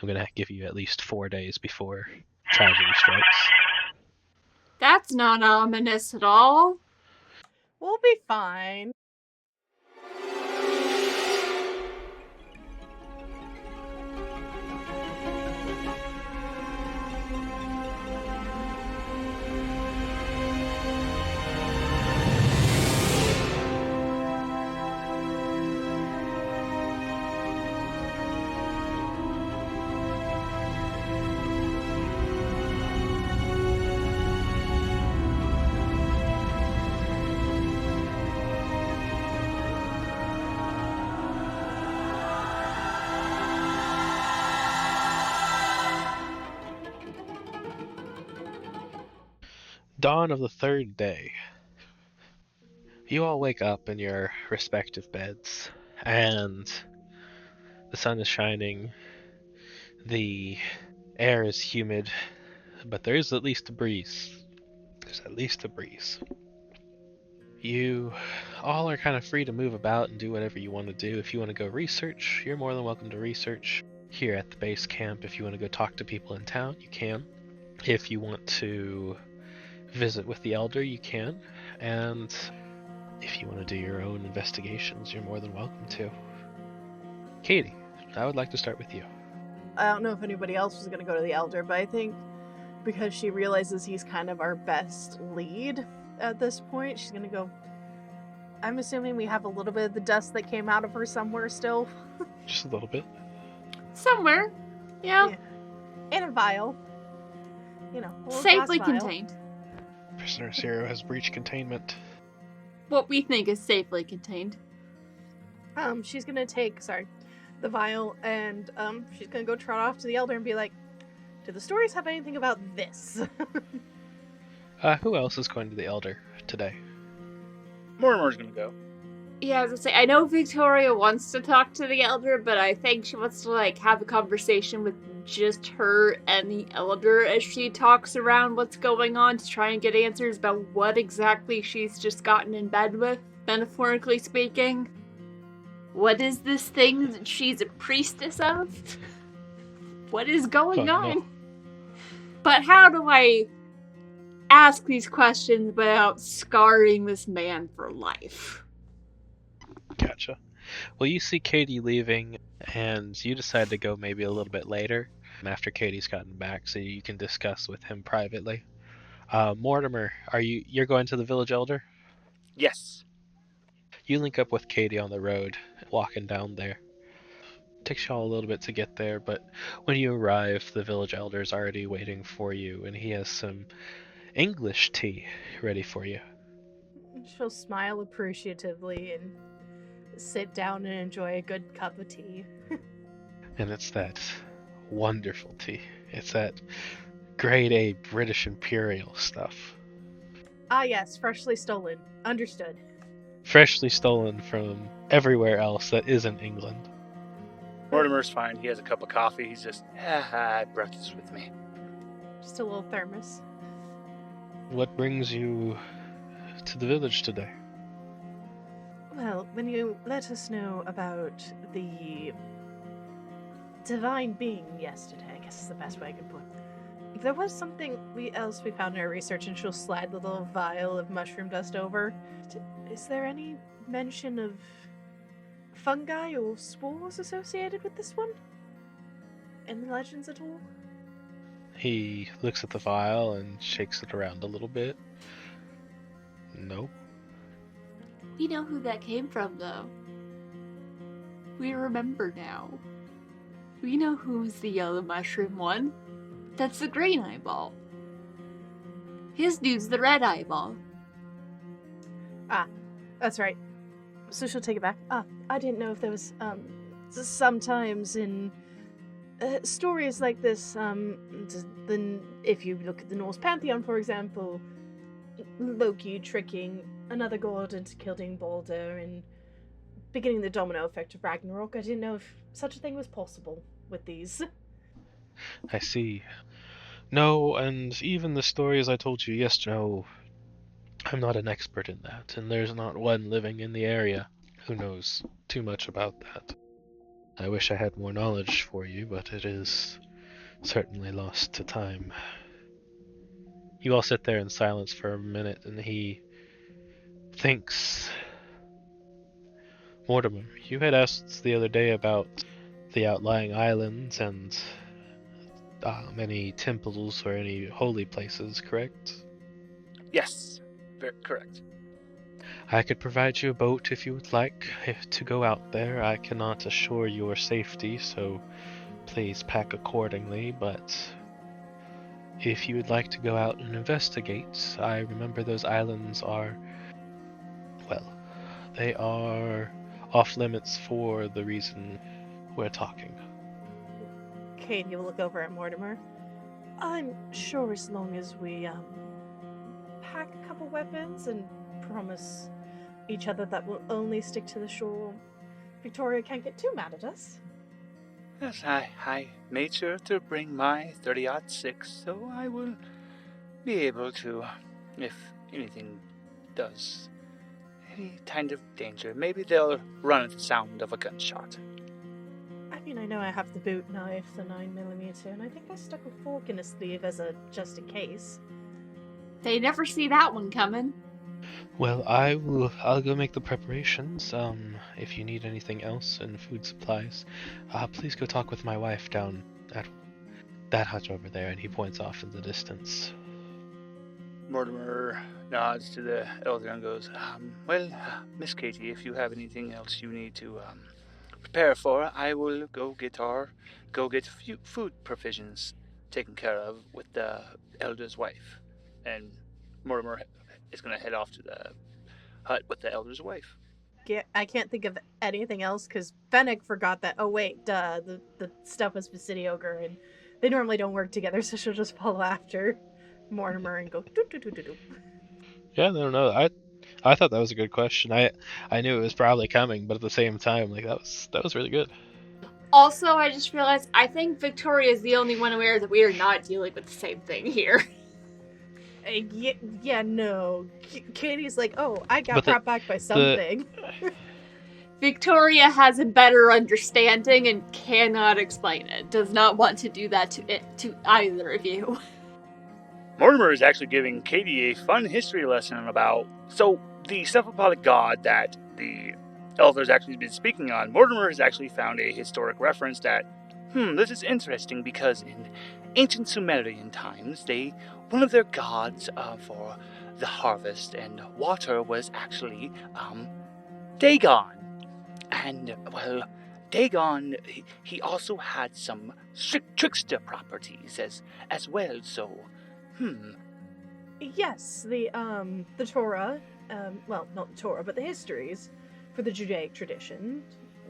I'm going to give you at least 4 days before tragedy strikes. That's not ominous at all. We'll be fine. Dawn of the third day. You all wake up in your respective beds, and the sun is shining, the air is humid, but there is at least a breeze. There's at least a breeze. You all are kind of free to move about and do whatever you want to do. If you want to go research, you're more than welcome to research here at the base camp. If you want to go talk to people in town, you can. If you want to visit with the elder, you can. And if you want to do your own investigations, you're more than welcome to. Katie, I would like to start with you. I don't know if anybody else was going to go to the elder, but I think because she realizes he's kind of our best lead at this point, she's going to go. I'm assuming we have a little bit of the dust that came out of her somewhere still. Just a little bit. Somewhere. Yeah. In a vial. You know, a little Safely glass vial. contained. Prisoner Zero has breached containment. What we think is safely contained. She's going to take, the vial, and she's going to go trot off to the elder and be like, do the stories have anything about this? Who else is going to the elder today? Mortimer's gonna go. Yeah, I was gonna say, I know Victoria wants to talk to the elder, but I think she wants to, have a conversation with just her and the elder as she talks around what's going on to try and get answers about what exactly she's just gotten in bed with, metaphorically speaking. What is this thing that she's a priestess of? What is going on? No. But how do I ask these questions without scarring this man for life? Gotcha. Well, you see Katie leaving, and you decide to go maybe a little bit later, after Katie's gotten back, so you can discuss with him privately. Mortimer, you're going to the village elder? Yes. You link up with Katie on the road, walking down there. Takes y'all a little bit to get there, but when you arrive, the village elder's already waiting for you, and he has some English tea ready for you. She'll smile appreciatively and sit down and enjoy a good cup of tea. And it's that wonderful tea. It's that grade A British Imperial stuff. Ah yes, freshly stolen. Understood. Freshly stolen from everywhere else that isn't England. Mortimer's fine. He has a cup of coffee. He's just, I brought this with me. Just a little thermos. What brings you to the village today? Well, when you let us know about the divine being yesterday, I guess is the best way I could put it. There was something else we found in our research, and she'll slide the little vial of mushroom dust over. Is there any mention of fungi or spores associated with this one? In the legends at all? He looks at the vial and shakes it around a little bit. Nope. We know who that came from, though. We remember now. We know who's the yellow mushroom one. That's the green eyeball. His dude's the red eyeball. Ah, that's right. So she'll take it back. I didn't know if there was, sometimes in stories like this, if you look at the Norse pantheon, for example, Loki tricking another god into killing Balder and beginning the domino effect of Ragnarok. I didn't know if such a thing was possible with these. I see. No, and even the stories I told you yesterday, no, I'm not an expert in that, and there's not one living in the area who knows too much about that. I wish I had more knowledge for you, but it is certainly lost to time. You all sit there in silence for a minute, and he thinks. Mortimer, you had asked the other day about the outlying islands and any temples or any holy places, correct? Yes, very correct. I could provide you a boat if you would like to go out there. I cannot assure your safety, so please pack accordingly, but if you would like to go out and investigate, I remember those islands are, well, they are off limits for the reason we're talking. Katie will look over at Mortimer. I'm sure as long as we pack a couple weapons and promise each other that we'll only stick to the shore, Victoria can't get too mad at us. Yes, I made sure to bring my 30-06, so I will be able to, if anything does, any kind of danger, maybe they'll run at the sound of a gunshot. I mean, I know I have the boot knife, the 9mm, and I think I stuck a fork in a sleeve as a just in case. They never see that one coming. Well, I'll go make the preparations. If you need anything else in food supplies, please go talk with my wife down at that hut over there, and he points off in the distance. Mortimer nods to the elder and goes, well, Miss Katie, if you have anything else you need to prepare for, I will go get food provisions taken care of with the elder's wife. And Mortimer is going to head off to the hut with the elder's wife. I can't think of anything else because Fennec forgot that. Oh wait, duh, the stuff was for City Ogre, and they normally don't work together, so she'll just follow after Mortimer and go doo doo doo doo doo. Yeah, no. I thought that was a good question. I knew it was probably coming, but at the same time, like that was really good. Also, I just realized I think Victoria is the only one aware that we are not dealing with the same thing here. No. Katie's like, oh, I got But brought back by something. Victoria has a better understanding and cannot explain it. Does not want to do that to either of you. Mortimer is actually giving Katie a fun history lesson about the self-appointed god that the elder's actually been speaking on. Mortimer has actually found a historic reference that, this is interesting because in ancient Sumerian times, one of their gods for the harvest and water was actually Dagon. And, well, Dagon, he also had some trickster properties as well, so, Yes, the Torah, well, not the Torah, but the histories for the Judaic tradition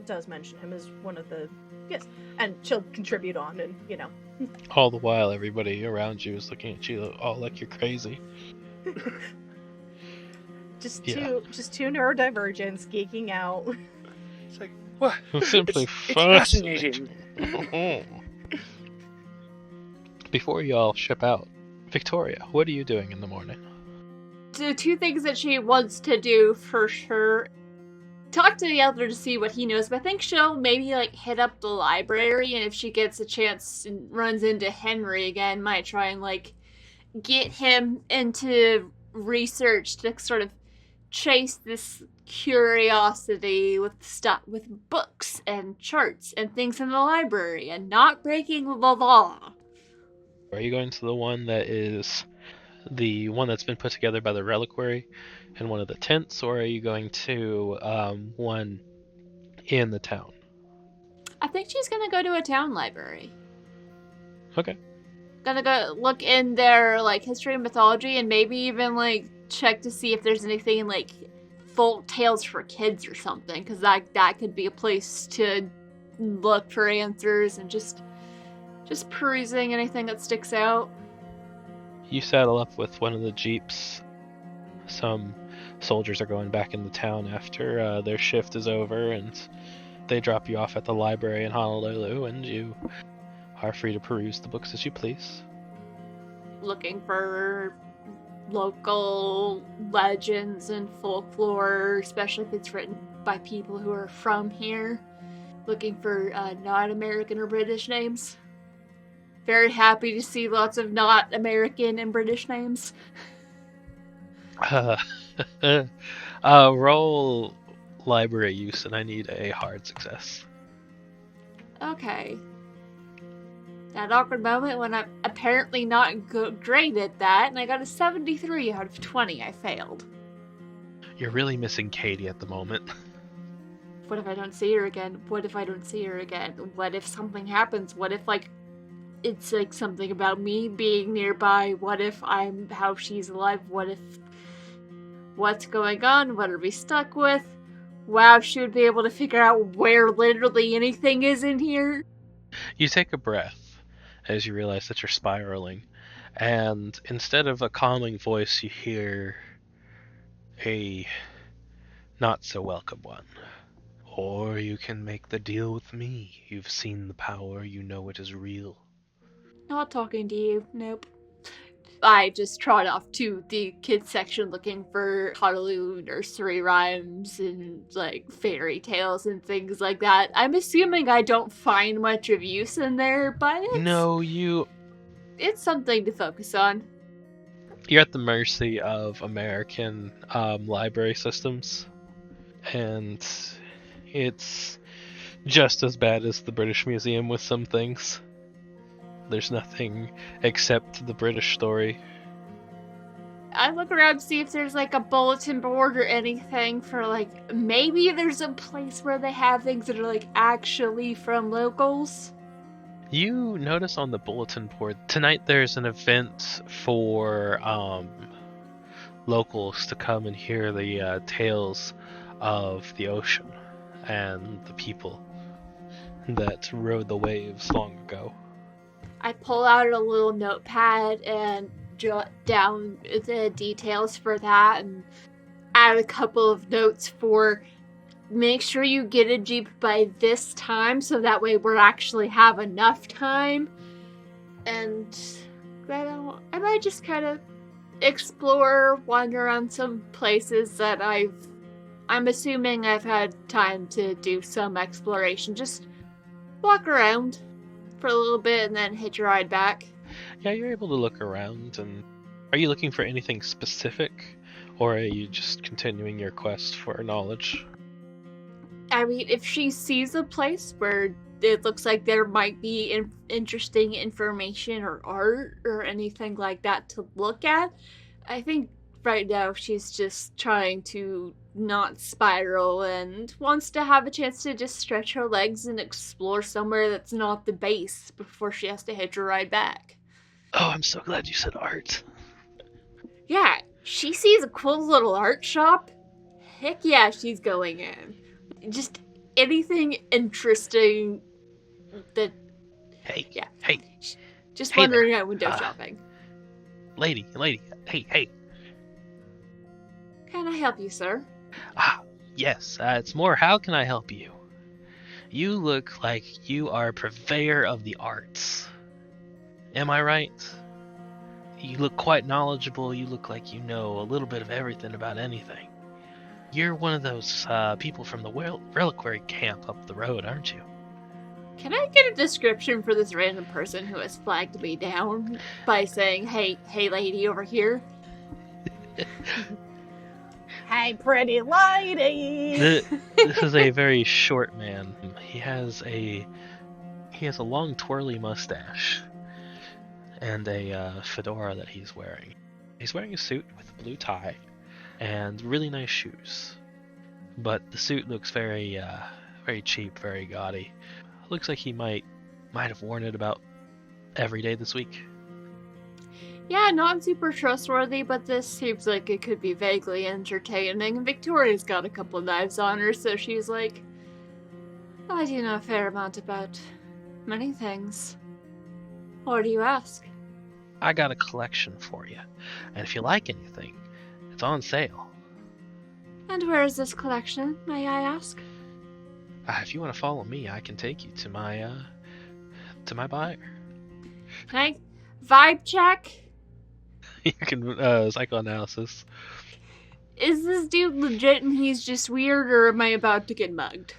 does mention him as one of the, yes, and she'll contribute on, and, all the while, everybody around you is looking at you all like you're crazy. Just two neurodivergents geeking out. It's like, what? Simply it's fascinating. Before you all ship out, Victoria, what are you doing in the morning? The two things that she wants to do for sure. Talk to the elder to see what he knows, but I think she'll maybe hit up the library, and if she gets a chance and runs into Henry again, might try and get him into research to sort of chase this curiosity with books and charts and things in the library and not breaking the law. Are you going to the one that is the one that's been put together by the reliquary in one of the tents, or are you going to one in the town? I think she's gonna go to a town library. Okay. Gonna go look in their history and mythology, and maybe even check to see if there's anything folk tales for kids or something, because that could be a place to look for answers, and just perusing anything that sticks out. You saddle up with one of the jeeps. Some soldiers are going back into town after their shift is over, and they drop you off at the library in Honolulu, and you are free to peruse the books as you please. Looking for local legends and folklore, especially if it's written by people who are from here. looking for not American or British names. Very happy to see lots of not American and British names. Roll library use, and I need a hard success. Okay. That awkward moment when I'm apparently not great at that, and I got a 73 out of 20. I failed. You're really missing Katie at the moment. What if I don't see her again? What if I don't see her again? What if something happens? What if, like, it's like something about me being nearby? What if I'm how she's alive? What if what's going on? What are we stuck with? Wow, she would be able to figure out where literally anything is in here. You take a breath as you realize that you're spiraling, and instead of a calming voice, you hear a not so welcome one. Or you can make the deal with me. You've seen the power, you know it is real. Not talking to you. Nope. I just trot off to the kids section looking for Honolulu nursery rhymes and like fairy tales and things like that. I'm assuming I don't find much of use in there, but it's something to focus on. You're at the mercy of American library systems, and it's just as bad as the British Museum with some things. There's nothing except the British story. I look around to see if there's like a bulletin board or anything for like maybe there's a place where they have things that are like actually from locals. You notice on the bulletin board tonight there's an event for locals to come and hear the tales of the ocean and the people that rode the waves long ago. I pull out a little notepad and jot down the details for that and add a couple of notes for make sure you get a Jeep by this time so that way we'll actually have enough time. And I might just kind of explore, wander around some places that I'm assuming I've had time to do some exploration. Just walk around for a little bit and then hitch a ride back. Yeah, you're able to look around. And are you looking for anything specific, or are you just continuing your quest for knowledge? I mean, if she sees a place where it looks like there might be interesting information or art or anything like that to look at, I think right now she's just trying to not spiral and wants to have a chance to just stretch her legs and explore somewhere that's not the base before she has to hitch a ride back. Oh, I'm so glad you said art. Yeah, she sees a cool little art shop. Heck yeah, she's going in. Just anything interesting that... Hey, yeah. hey. Just hey wandering there. out window shopping. Lady, hey. Can I help you, sir? Yes, it's more how can I help you? You look like you are a purveyor of the arts. Am I right? You look quite knowledgeable, you look like you know a little bit of everything about anything. You're one of those people from the reliquary camp up the road, aren't you? Can I get a description for this random person who has flagged me down by saying, hey lady over here? Hey, pretty lady! This is a very short man. He has a long twirly mustache and a fedora that he's wearing. He's wearing a suit with a blue tie and really nice shoes. But the suit looks very cheap, very gaudy. Looks like he might have worn it about every day this week. Yeah, not super trustworthy, but this seems like it could be vaguely entertaining. Victoria's got a couple of knives on her, so she's like, I do know a fair amount about many things. What do you ask? I got a collection for you, and if you like anything, it's on sale. And where is this collection, may I ask? If you want to follow me, I can take you to my buyer. Can I vibe check? You can psychoanalysis. Is this dude legit and he's just weird, or am I about to get mugged?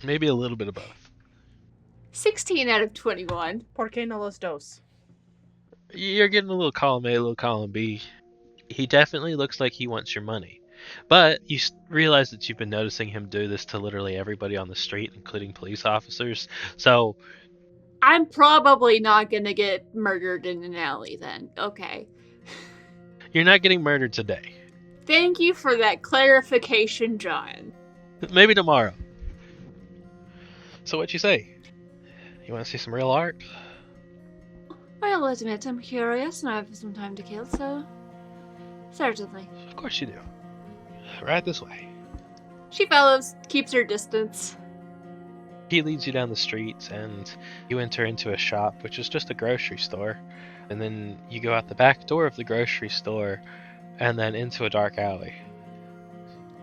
Maybe a little bit of both. 16 out of 21. ¿Por qué no los dos? You're getting a little column A, a little column B. He definitely looks like he wants your money. But you realize that you've been noticing him do this to literally everybody on the street, including police officers. So I'm probably not gonna get murdered in an alley then. Okay. you're not getting murdered today. Thank you for that clarification, John. Maybe tomorrow. So what you say? You want to see some real art? I'll admit I'm curious and I have some time to kill, so certainly. Of course you do. Right this way. She follows, keeps her distance. He leads you down the street, and you enter into a shop, which is just a grocery store. And then you go out the back door of the grocery store, and then into a dark alley.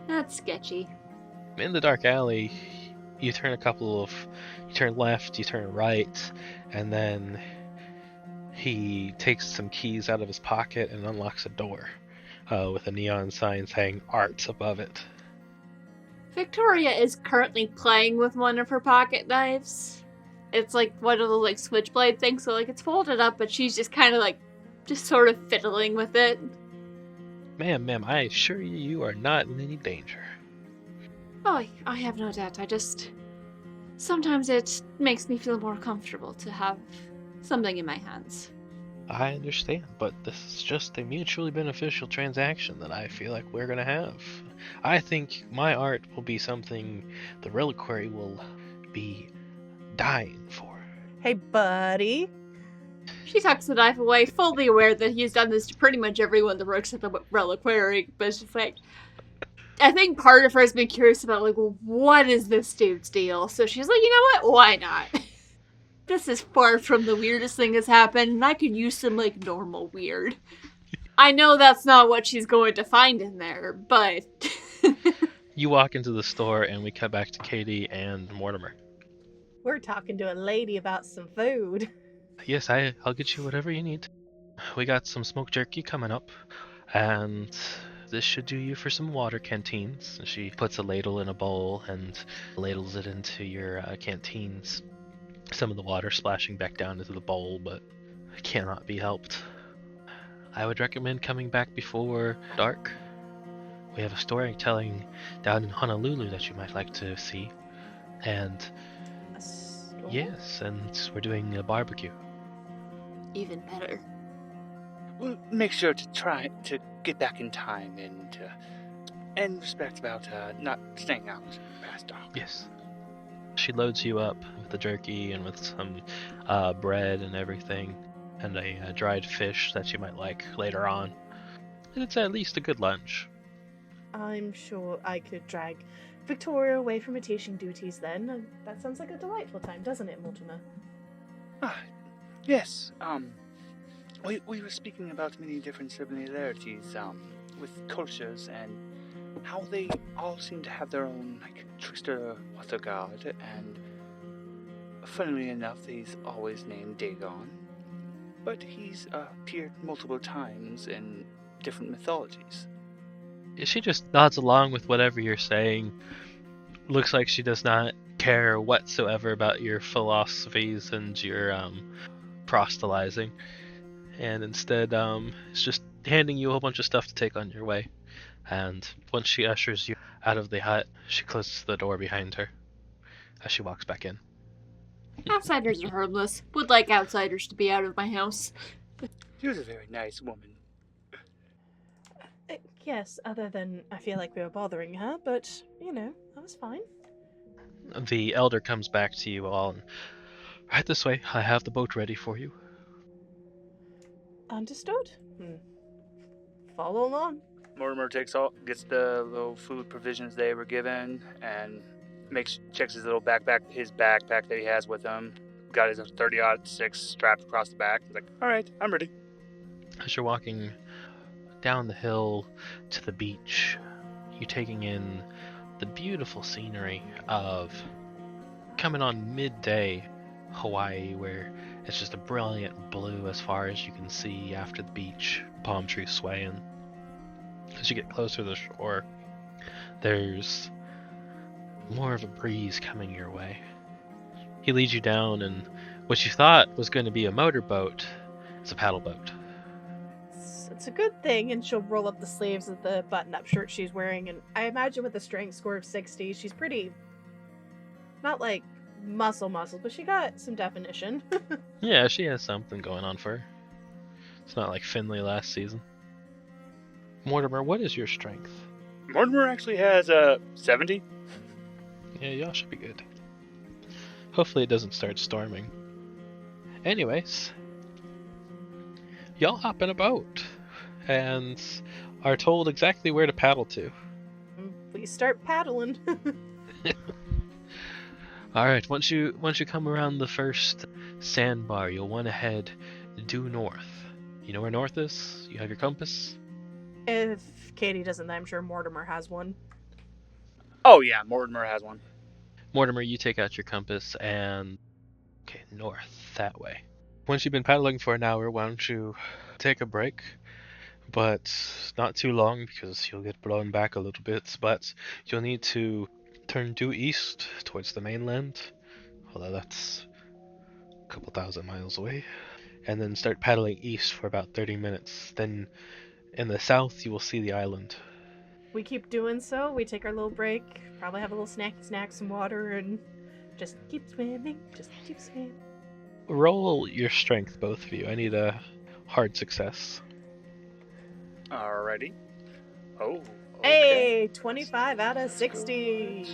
That's sketchy. In the dark alley, you turn you turn left, you turn right, and then he takes some keys out of his pocket and unlocks a door with a neon sign saying art above it. Victoria is currently playing with one of her pocket knives. It's like one of those like switchblade things, so like it's folded up, but she's just kind of like just sort of fiddling with it. Ma'am, I assure you, you are not in any danger. Oh, I have no doubt. Sometimes it makes me feel more comfortable to have something in my hands. I understand, but this is just a mutually beneficial transaction that I feel like we're gonna have. I think my art will be something the reliquary will be dying for. Hey, buddy. She tucks the knife away, fully aware that he's done this to pretty much everyone that works at the reliquary, but it's just like, I think part of her has been curious about, like, well, what is this dude's deal? So she's like, you know what? Why not? This is far from the weirdest thing that's happened, and I could use some, like, normal weird. I know that's not what she's going to find in there, but... You walk into the store, and we cut back to Katie and Mortimer. We're talking to a lady about some food. Yes, I'll get you whatever you need. We got some smoked jerky coming up, and this should do you for some water canteens. She puts a ladle in a bowl and ladles it into your canteens. Some of the water splashing back down into the bowl, but it cannot be helped. I would recommend coming back before dark. We have a storytelling down in Honolulu that you might like to see. And A store? yes, and we're doing a barbecue. Even better. We'll make sure to try to get back in time and respect about not staying out past dark. Yes. She loads you up with the jerky and with some bread and everything, and a dried fish that you might like later on. And it's at least a good lunch. I'm sure I could drag Victoria away from her teaching duties then. And that sounds like a delightful time, doesn't it, Mortimer? Yes. We were speaking about many different similarities with cultures and how they all seem to have their own like trickster water god, and funnily enough, he's always named Dagon, but he's appeared multiple times in different mythologies. She just nods along with whatever you're saying. Looks like she does not care whatsoever about your philosophies and your proselytizing, and instead is just handing you a whole bunch of stuff to take on your way. And once she ushers you out of the hut, she closes the door behind her as she walks back in. Outsiders are harmless. Would like outsiders to be out of my house. She was a very nice woman. Yes, other than I feel like we were bothering her, but, you know, that was fine. The elder comes back to you all, and right this way, I have the boat ready for you. Understood. Follow along. Mortimer gets the little food provisions they were given, and checks his little his backpack that he has with him. Got his 30-06 strapped across the back. He's like, all right, I'm ready. As you're walking down the hill to the beach, you're taking in the beautiful scenery of coming on midday Hawaii, where it's just a brilliant blue as far as you can see after the beach, palm trees swaying. As you get closer to the shore, there's more of a breeze coming your way. He leads you down, and what you thought was going to be a motorboat is a paddle boat. It's a good thing, and she'll roll up the sleeves of the button-up shirt she's wearing, and I imagine with a strength score of 60, she's pretty, not like muscle, but she got some definition. Yeah, she has something going on for her. It's not like Finley last season. Mortimer, what is your strength? Mortimer actually has 70. Yeah, y'all should be good. Hopefully it doesn't start storming. Anyways, y'all hop in a boat and are told exactly where to paddle to. We start paddling. Alright, once you come around the first sandbar, you'll want to head due north. You know where north is? You have your compass? If Katie doesn't, I'm sure Mortimer has one. Oh yeah, Mortimer has one. Mortimer, you take out your compass and... Okay, north, that way. Once you've been paddling for an hour, why don't you take a break? But not too long, because you'll get blown back a little bit, but you'll need to turn due east towards the mainland, although that's a couple thousand miles away, and then start paddling east for about 30 minutes. Then in the south you will see the island. We keep doing so. We take our little break, probably have a little snack, some water, and just keep swimming. Roll your strength, both of you. I need a hard success. Alrighty. Oh. Okay. Hey, 25 out of 60.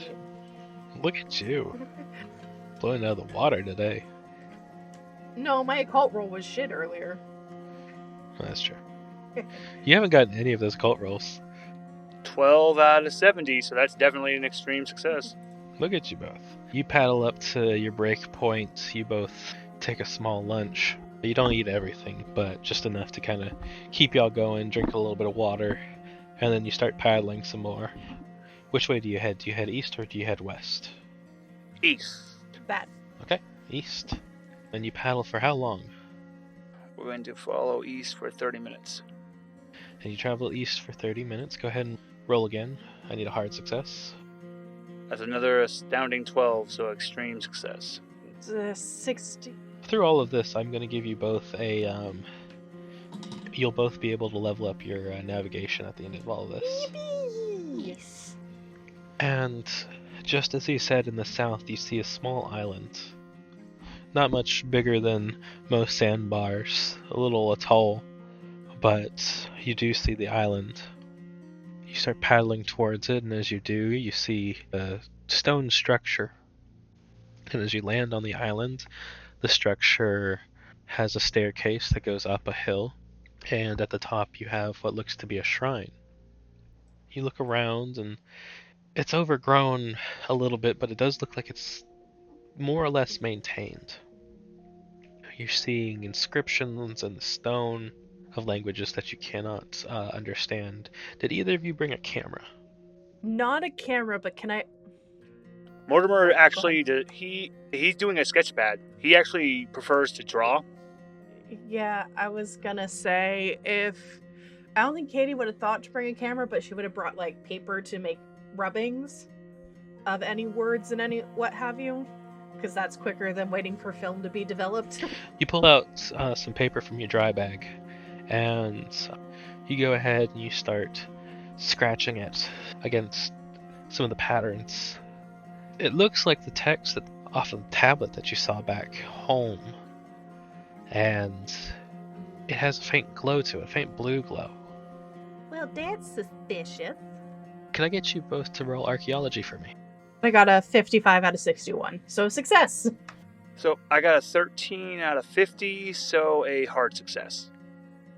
Look at you, blowing out of the water today. No, my occult roll was shit earlier. That's true. You haven't gotten any of those cult rolls. 12 out of 70, so that's definitely an extreme success. Look at you both. You paddle up to your break point. You both take a small lunch. You don't eat everything, but just enough to kind of keep y'all going, drink a little bit of water, and then you start paddling some more. Which way do you head? Do you head east or do you head west? East. Bad. Okay, east. Then you paddle for how long? We're going to follow east for 30 minutes. And you travel east for 30 minutes. Go ahead and roll again. I need a hard success. That's another astounding 12, so extreme success. 60. Through all of this, I'm going to give you both a, you'll both be able to level up your navigation at the end of all of this. Yes. And just as he said, in the south, you see a small island. Not much bigger than most sandbars, a little atoll, but you do see the island. You start paddling towards it, and as you do, you see a stone structure. And as you land on the island, the structure has a staircase that goes up a hill, and at the top you have what looks to be a shrine. You look around, and it's overgrown a little bit, but it does look like it's more or less maintained. You're seeing inscriptions in the stone of languages that you cannot understand. Did either of you bring a camera? Not a camera, but can I... Mortimer actually, he's doing a sketch pad. He actually prefers to draw. Yeah, I was gonna say, if... I don't think Katie would have thought to bring a camera, but she would have brought, like, paper to make rubbings of any words and any what have you. Because that's quicker than waiting for film to be developed. You pull out some paper from your dry bag, and you go ahead and you start scratching it against some of the patterns. It looks like the text off of the tablet that you saw back home, and it has a faint glow to it, a faint blue glow. Well, that's suspicious. Can I get you both to roll archaeology for me? I got a 55 out of 61, so success. So I got a 13 out of 50, so a hard success.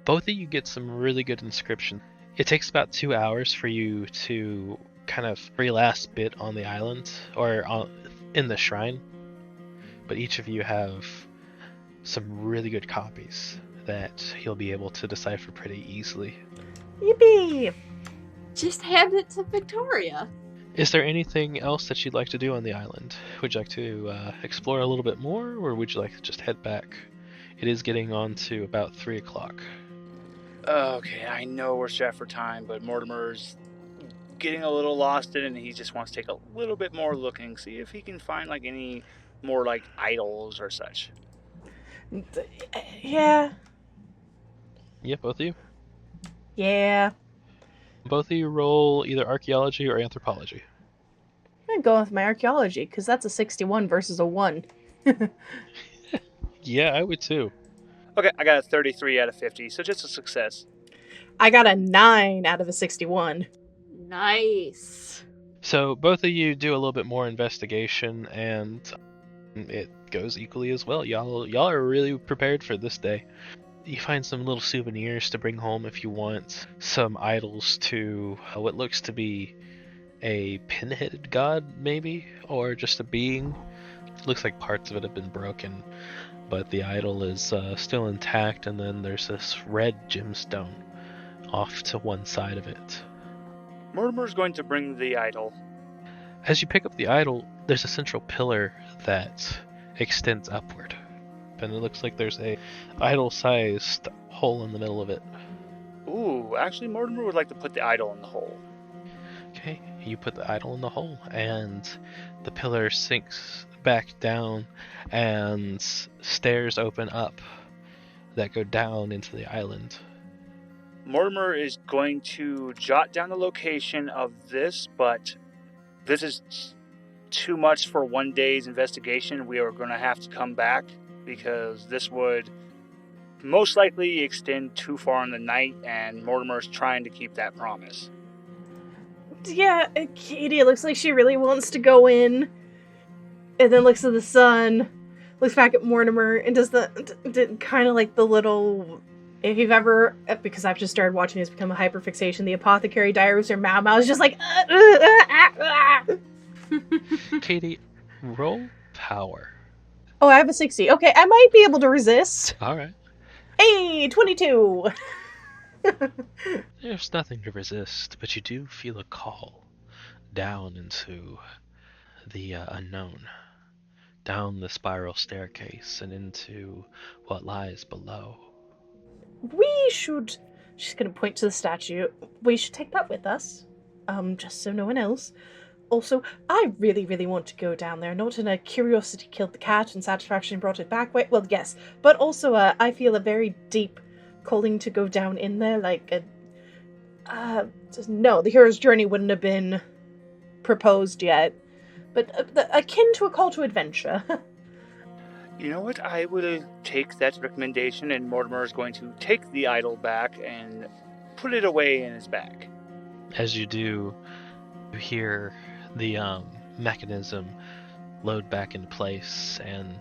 Both of you get some really good inscription. It takes about 2 hours for you to kind of every last bit on the island, or in the shrine, but each of you have some really good copies that you'll be able to decipher pretty easily. Yippee! Just hand it to Victoria. Is there anything else that you'd like to do on the island? Would you like to explore a little bit more, or would you like to just head back? It is getting on to about 3 o'clock. Okay, I know we're strapped for time, but Mortimer's getting a little lost in it, and he just wants to take a little bit more looking, see if he can find like any more like idols or such. Yeah. Yeah, both of you. Yeah. Both of you roll either archaeology or anthropology. I'm going with my archaeology, because that's a 61 versus a 1. Yeah, I would too. Okay, I got a 33 out of 50, so just a success. I got a 9 out of a 61. Nice. So both of you do a little bit more investigation, and it goes equally as well. Y'all are really prepared for this day. You find some little souvenirs to bring home if you want. Some idols to what looks to be a pinheaded god, maybe, or just a being. Looks like parts of it have been broken, but the idol is still intact, and then there's this red gemstone off to one side of it. Mortimer's going to bring the idol. As you pick up the idol, there's a central pillar that extends upward, and it looks like there's a idol-sized hole in the middle of it. Ooh, actually, Mortimer would like to put the idol in the hole. Okay, you put the idol in the hole, and the pillar sinks back down, and stairs open up that go down into the island. Mortimer is going to jot down the location of this, but this is too much for one day's investigation. We are going to have to come back because this would most likely extend too far in the night, and Mortimer's trying to keep that promise. Yeah, Katie, it looks like she really wants to go in, and then looks at the sun, looks back at Mortimer, and does the kind of like the little... If you've ever, because I've just started watching this become a hyperfixation, the Apothecary Diaries or Mau Mau is just like... Katie, roll power. Oh, I have a 60. Okay, I might be able to resist. Alright. Hey, 22! There's nothing to resist, but you do feel a call down into the unknown, down the spiral staircase and into what lies below. We should... She's gonna point to the statue. We should take that with us. Just so no one else. Also, I really, really want to go down there. Not in a curiosity killed the cat and satisfaction brought it back way. Well, yes. But also, I feel a very deep calling to go down in there. Like, no, the hero's journey wouldn't have been proposed yet. But akin to a call to adventure. You know what? I will take that recommendation, and Mortimer is going to take the idol back and put it away in his bag. As you do, you hear the mechanism load back into place, and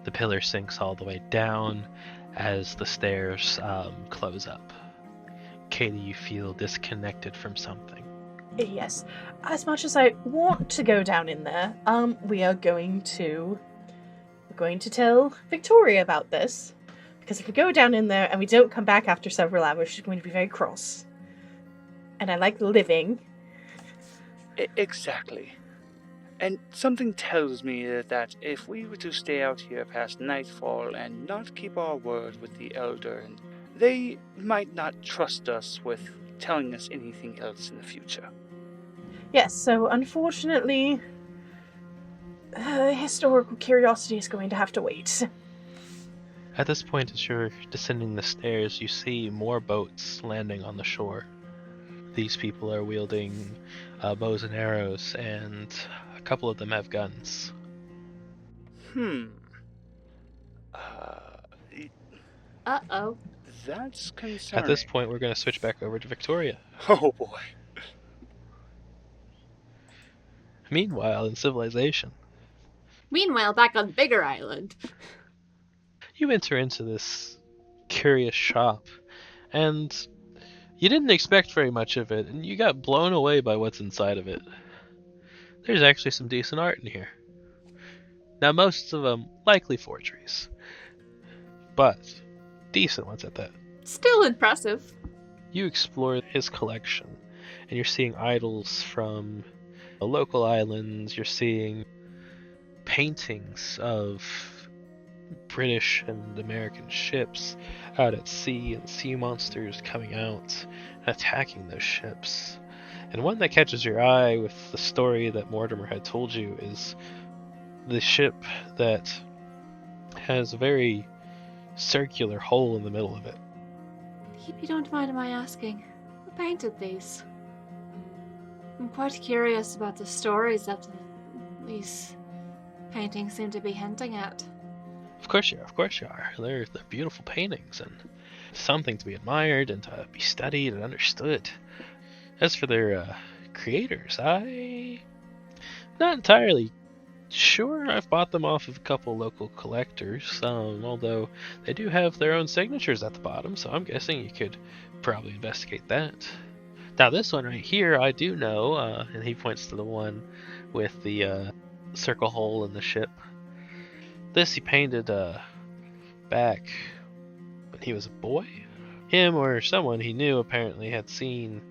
the pillar sinks all the way down as the stairs close up. Katie, you feel disconnected from something. Yes. As much as I want to go down in there, we're going to tell Victoria about this. Because if we go down in there and we don't come back after several hours, she's going to be very cross. And I like living. Exactly. And something tells me that if we were to stay out here past nightfall and not keep our word with the Elder, they might not trust us with telling us anything else in the future. Yes, so unfortunately, historical curiosity is going to have to wait. At this point, as you're descending the stairs, you see more boats landing on the shore. These people are wielding bows and arrows, and a couple of them have guns. Uh-oh. That's concerning. At this point, we're going to switch back over to Victoria. Oh boy. Meanwhile, in civilization, Meanwhile, back on Bigger Island. you enter into this curious shop, and you didn't expect very much of it, and you got blown away by what's inside of it. There's actually some decent art in here. Now, most of them likely forgeries, but decent ones at that. Still impressive. You explore his collection, and you're seeing idols from local islands. You're seeing paintings of British and American ships out at sea, and sea monsters coming out and attacking those ships. And one that catches your eye with the story that Mortimer had told you is the ship that has a very circular hole in the middle of it. If you don't mind my asking, who painted these? I'm quite curious about the stories that these paintings seem to be hinting at. Of course you are. They're beautiful paintings and something to be admired and to be studied and understood. As for their creators, I'm not entirely sure. I've bought them off of a couple local collectors, although they do have their own signatures at the bottom, so I'm guessing you could probably investigate that. Now this one right here, I do know, and he points to the one with the circle hole in the ship. This he painted back when he was a boy. Him or someone he knew apparently had seen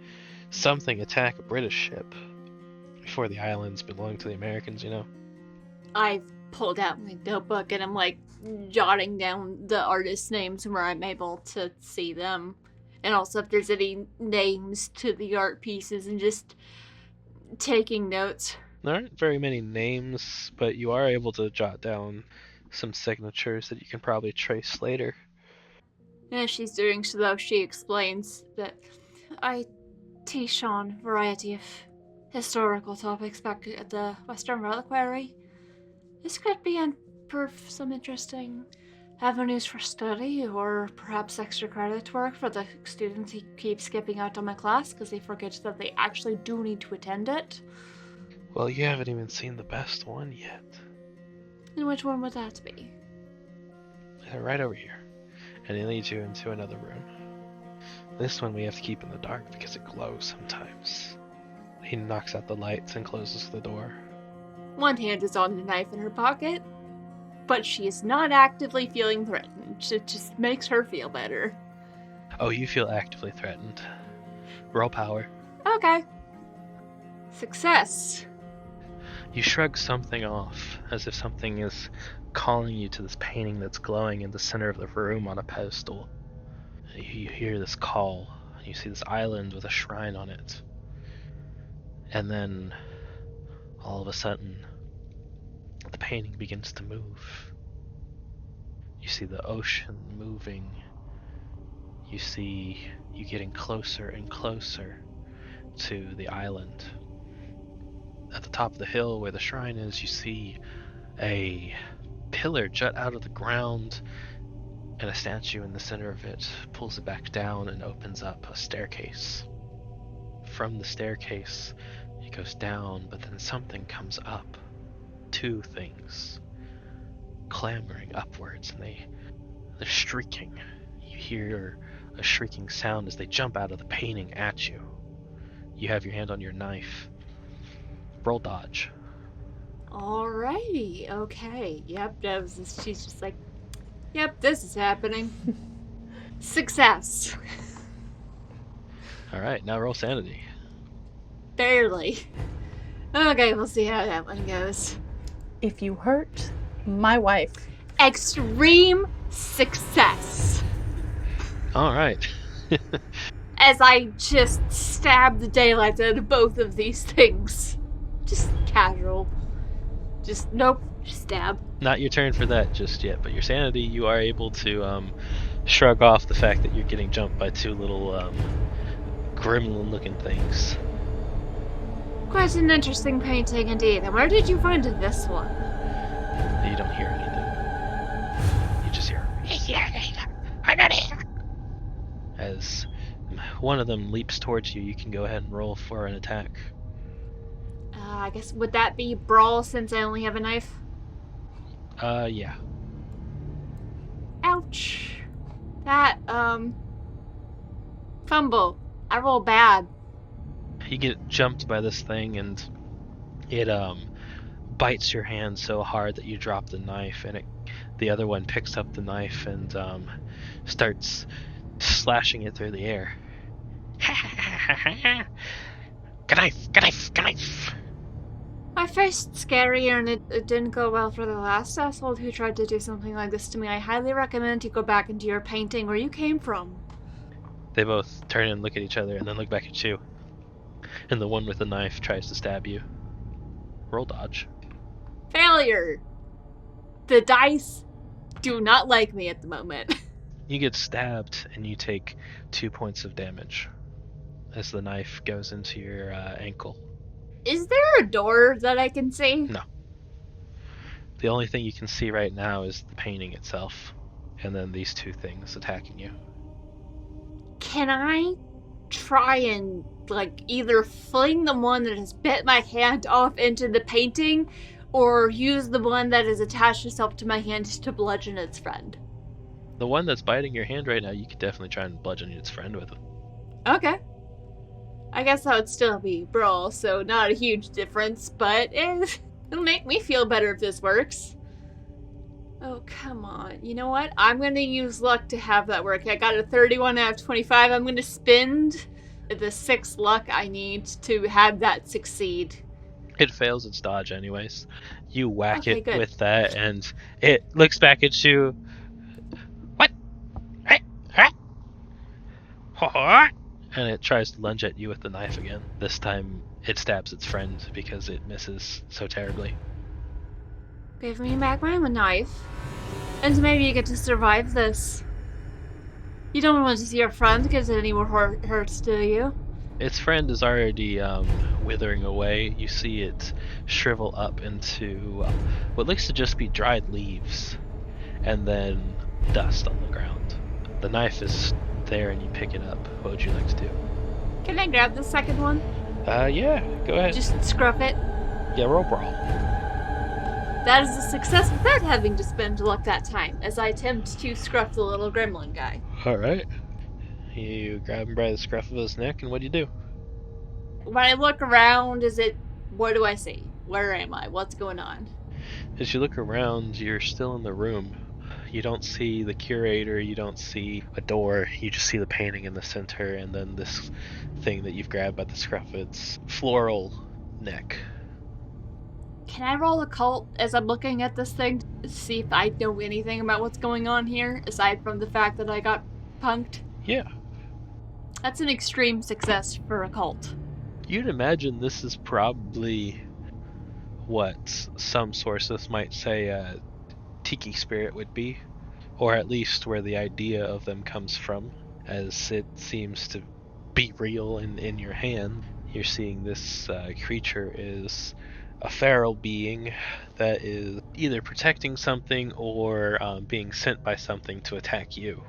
something attack a British ship before the islands belonged to the Americans, you know. I've pulled out my notebook and I'm like jotting down the artist names where I'm able to see them. And also if there's any names to the art pieces and just taking notes. There aren't very many names, but you are able to jot down some signatures that you can probably trace later. As she's doing so, she explains that I teach on a variety of historical topics back at the Western Reliquary. This could be some interesting avenues for study, or perhaps extra credit work for the students who keep skipping out on my class because they forget that they actually do need to attend it. Well, you haven't even seen the best one yet. And which one would that be? They're right over here. And he leads you into another room. This one we have to keep in the dark because it glows sometimes. He knocks out the lights and closes the door. One hand is on the knife in her pocket, but she is not actively feeling threatened. It just makes her feel better. Oh, you feel actively threatened. Roll power. Okay. Success. You shrug something off, as if something is calling you to this painting that's glowing in the center of the room on a pedestal. You hear this call, and you see this island with a shrine on it. And then, all of a sudden, the painting begins to move. You see the ocean moving. You see you getting closer and closer to the island. At the top of the hill where the shrine is, you see a pillar jut out of the ground, and a statue in the center of it pulls it back down and opens up a staircase. From the staircase, it goes down, but then something comes up. Two things clambering upwards, and they're shrieking. You hear a shrieking sound as they jump out of the painting at you. You have your hand on your knife. Roll dodge. Alrighty, okay. Yep, she's just like, yep, this is happening. Success. Alright, now roll sanity. Barely. Okay, we'll see how that one goes. If you hurt my wife. Extreme success. Alright. As I just stab the daylight out of both of these things. Just casual. Just, nope, just stab. Not your turn for that just yet, but your sanity, you are able to shrug off the fact that you're getting jumped by two little gremlin-looking things. Quite an interesting painting indeed. And where did you find this one? You don't hear anything. You just hear, I got it! As one of them leaps towards you, you can go ahead and roll for an attack. I guess, would that be brawl since I only have a knife? Yeah. Ouch. That, fumble. I roll bad. You get jumped by this thing, and it bites your hand so hard that you drop the knife, and the other one picks up the knife and starts slashing it through the air. Knife! I faced scarier and it didn't go well for the last asshole who tried to do something like this to me. I highly recommend you go back into your painting where you came from. They both turn and look at each other and then look back at you. and the one with the knife tries to stab you. Roll dodge. Failure! The dice do not like me at the moment. You get stabbed, and you take 2 points of damage as the knife goes into your ankle. Is there a door that I can see? No. The only thing you can see right now is the painting itself, and then these two things attacking you. Can I try and, either fling the one that has bit my hand off into the painting, or use the one that has attached itself to my hand to bludgeon its friend? The one that's biting your hand right now, you could definitely try and bludgeon its friend with it. Okay. I guess that would still be brawl, so not a huge difference, but it'll make me feel better if this works. Oh, come on. You know what? I'm going to use luck to have that work. I got a 31 out of 25. I'm going to spend the 6 luck I need to have that succeed. It fails its dodge anyways. You whack Okay, it good. with that, and it looks back at you. What? And it tries to lunge at you with the knife again. This time, it stabs its friend because it misses so terribly. Give me back my knife, and maybe you get to survive this. You don't want to see your friend get any more hurts, do you? Its friend is already withering away. You see it shrivel up into what looks to just be dried leaves, and then dust on the ground. The knife is there, and you pick it up. What would you like to do? Can I grab the second one? Yeah, go ahead. Just scruff it. Yeah, roll brawl. That is a success without having to spend luck that time, as I attempt to scruff the little gremlin guy. Alright. You grab him by the scruff of his neck, and what do you do? When I look around, what do I see? Where am I? What's going on? As you look around, you're still in the room. You don't see the curator, you don't see a door, you just see the painting in the center, and then this thing that you've grabbed by the scruff of its floral neck. Can I roll occult as I'm looking at this thing to see if I know anything about what's going on here, aside from the fact that I got punked? Yeah. That's an extreme success for occult. You'd imagine this is probably what some sources might say a tiki spirit would be, or at least where the idea of them comes from, as it seems to be real in your hand. You're seeing this creature is a feral being that is either protecting something or being sent by something to attack you.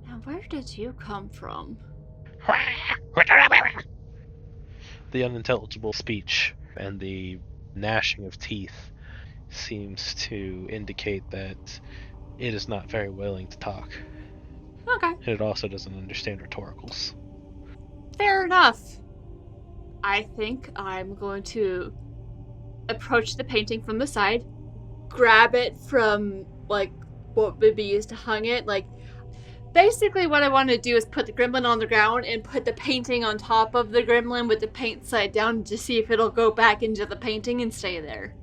Now, where did you come from? The unintelligible speech and the gnashing of teeth seems to indicate that it is not very willing to talk. Okay. And it also doesn't understand rhetoricals. Fair enough. I think I'm going to approach the painting from the side, grab it from, what would be used to hung it. Basically what I want to do is put the gremlin on the ground and put the painting on top of the gremlin with the paint side down to see if it'll go back into the painting and stay there.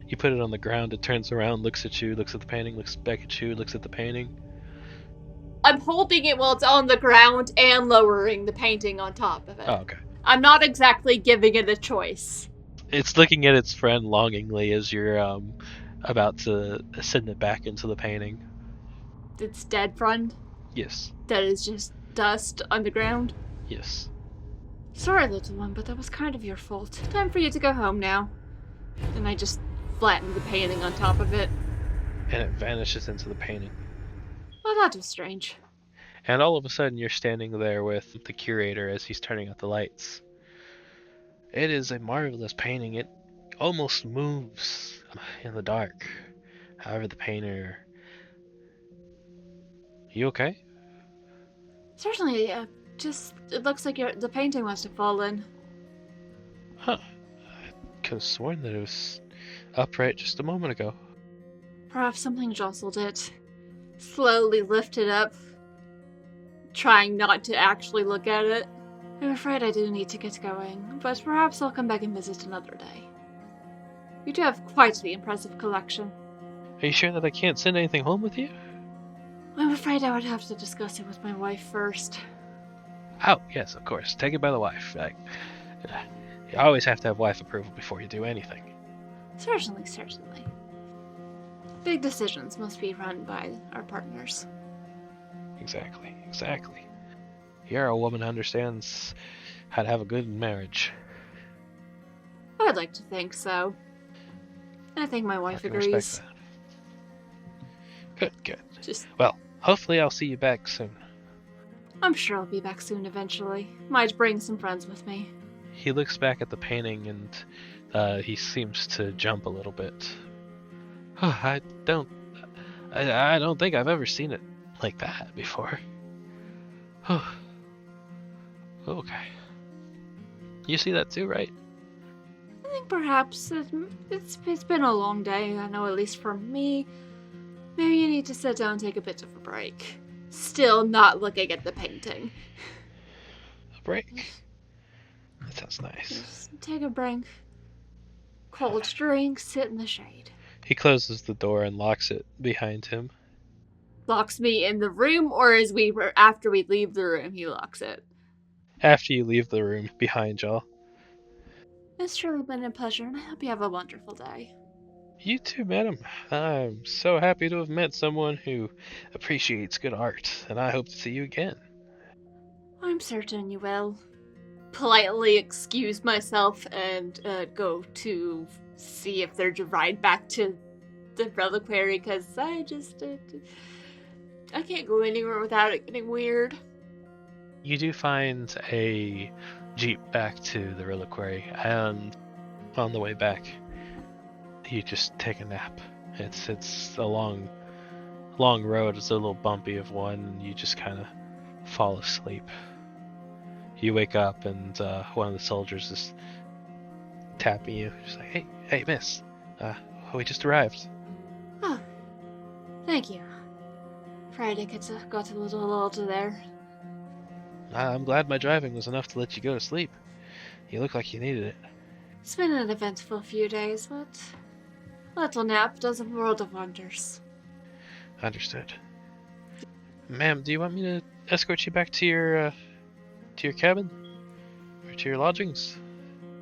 You put it on the ground, it turns around, looks at you, looks at the painting, looks back at you, looks at the painting. I'm holding it while it's on the ground and lowering the painting on top of it. Oh, okay. I'm not exactly giving it a choice. It's looking at its friend longingly as you're about to send it back into the painting. Its dead friend? Yes. That is just dust on the ground? Yes. Sorry, little one, but that was kind of your fault. Time for you to go home now. And I just flatten the painting on top of it. And it vanishes into the painting. Well, that was strange. And all of a sudden you're standing there with the curator as he's turning out the lights. It is a marvelous painting. It almost moves in the dark. However, the painter... You okay? Certainly, it looks like the painting must have fallen. Huh. I could have sworn that it was upright just a moment ago. Perhaps something jostled it. Slowly lift it up, trying not to actually look at it. I'm afraid I do need to get going, but perhaps I'll come back and visit another day. You do have quite the impressive collection. Are you sure that I can't send anything home with you? I'm afraid I would have to discuss it with my wife first. Oh, yes, of course. Take it by the wife. You always have to have wife approval before you do anything. Certainly, certainly. Big decisions must be run by our partners. Exactly. You're a woman who understands how to have a good marriage. I'd like to think so. I think my I wife can agrees. respect that. Good. Just, Well, hopefully I'll see you back soon. I'm sure I'll be back soon eventually. Might bring some friends with me. He looks back at the painting and he seems to jump a little bit. I don't think I've ever seen it like that before. Okay. You see that too, right? I think perhaps it's been a long day. I know, at least for me. Maybe you need to sit down and take a bit of a break. Still not looking at the painting. A break. That sounds nice. Just take a break. Cold drink, sit in the shade. He closes the door and locks it behind him. Locks me in the room, or after we leave the room, he locks it? After you leave the room behind y'all. It's truly been a pleasure, and I hope you have a wonderful day. You too, madam. I'm so happy to have met someone who appreciates good art, and I hope to see you again. I'm certain you will. Politely excuse myself and go to see if there's a ride back to the reliquary, because I just... I can't go anywhere without it getting weird. You do find a jeep back to the reliquary, and on the way back, you just take a nap. It's a long road. It's a little bumpy of one, and you just kind of fall asleep. You wake up, and one of the soldiers is tapping you. Just like, hey, miss. We just arrived. Oh, thank you. Afraid I got a little older there. I'm glad my driving was enough to let you go to sleep. You look like you needed it. It's been an eventful few days, but a little nap does a world of wonders. Understood. Ma'am, do you want me to escort you back to your cabin? Or to your lodgings?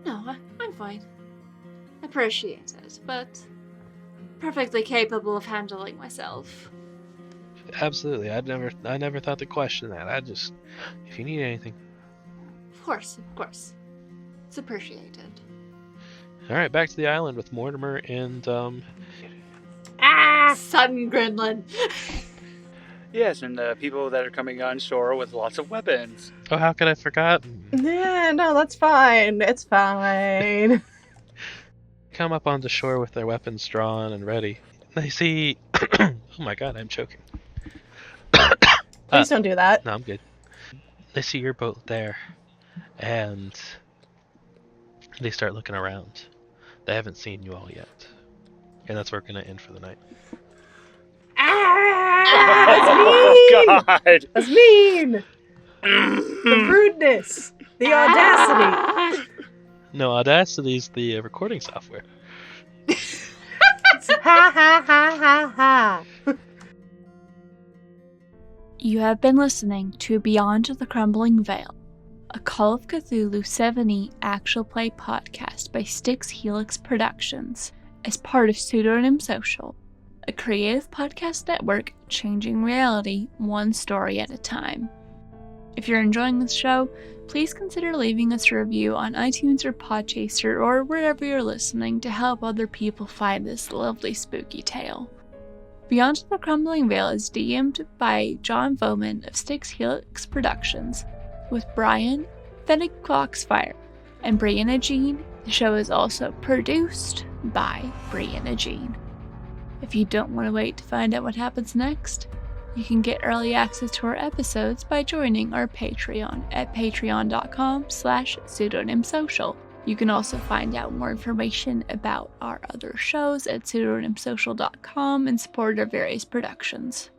No, I'm fine. Appreciate it, but perfectly capable of handling myself. Absolutely. I never thought to question that. If you need anything. Of course. It's appreciated. Alright, back to the island with Mortimer and, Sun Gremlin! Yes, and people that are coming on shore with lots of weapons. Oh, how could I forgot? Yeah, no, that's fine. It's fine. Come up onto shore with their weapons drawn and ready. They see... oh my god, I'm choking. Please don't do that. No, I'm good. They see your boat there, and they start looking around. They haven't seen you all yet. And that's where we're going to end for the night. Oh, God! That's mean! The rudeness! The audacity! No, Audacity's the recording software. Ha ha ha ha ha! You have been listening to Beyond the Crumbling Veil, a Call of Cthulhu 7e actual play podcast by Styx Helix Productions, as part of Pseudonym Social, a creative podcast network changing reality one story at a time. If you're enjoying this show, please consider leaving us a review on iTunes or Podchaser or wherever you're listening to help other people find this lovely spooky tale. Beyond the Crumbling Veil is DM'd by John Voman of Styx Helix Productions, with Brian, Fennec Foxfire, and Brianna Jean. The show is also produced by Brianna Jean. If you don't want to wait to find out what happens next, you can get early access to our episodes by joining our Patreon at patreon.com/pseudonymsocial. You can also find out more information about our other shows at pseudonymsocial.com and support our various productions.